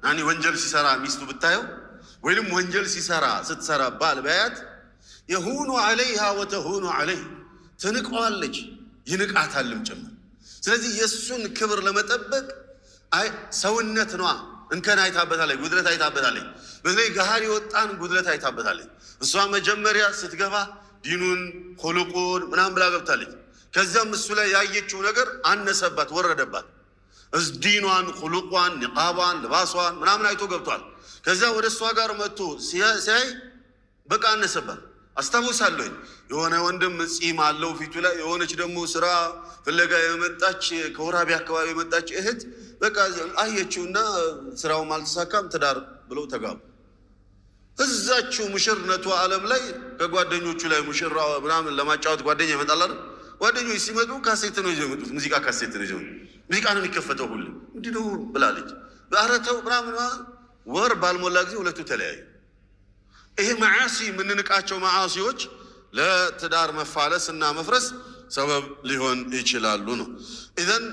ያኒ ወንጀል ሲሰራ ሚስቱ ብታየው ወይንም ወንጀል ሲሰራ ስትሰራ ባል ባያት የሁኑ عليها وتهون عليه ትንቀዋለች ይንቃታልም ጭምር። ስለዚህ የሱን ክብር ለመጠበቅ አይ ሰውነት ነው እንከን አይታበታለች ጉድለት አይታበታለች። በዚህ ጋር ይወጣን ጉድለት አይታበታለች። እሷ መጀመሪያ ስትገባ ዲኑን ኹሉቁን ምናምን ብላ ገብታለች። ከዛም እሱ ላይ ያየችው ነገር አነሰባት ወረደባት። ዲኗን ኹሉቋን ንቃባን ልባሷን ምናምን አይቶ ገብቷል። ከዛ ወደ እሷ ጋር መጥቶ ሲያይ በቃ አነሰባት። አስታውሳለሁ የሆነ ወንድም ጺም አለው ፊቱ ላይ የሆነች ደግሞ ስራ ፍለጋ የመጣች ከወራቢ አካባቢ የመጣች እህት በቃ አየችውና ስራው ማልተሳካም ትዳር ብለው ተጋቡ። እዛችሁ ሙሽርነቱ ዓለም ላይ ከጓደኞቹ ላይ ሙሽራ ምናምን ለማጫወት ጓደኛ ይመጣል አይደል? ጓደኞች ሲመጡ ካሴት ነው ይዘው የመጡት። ሙዚቃ ካሴት ነው ይዘው ሙዚቃ ነው የሚከፈተው ሁሉ እንዲህ ነው ብላለች። በአረተው ምናምን ወር ባልሞላ ጊዜ ሁለቱ ተለያዩ። ይሄ መዓሲ ምንንቃቸው መዓሲዎች ለትዳር መፋለስና መፍረስ ሰበብ ሊሆን ይችላሉ ነው። ኢዘን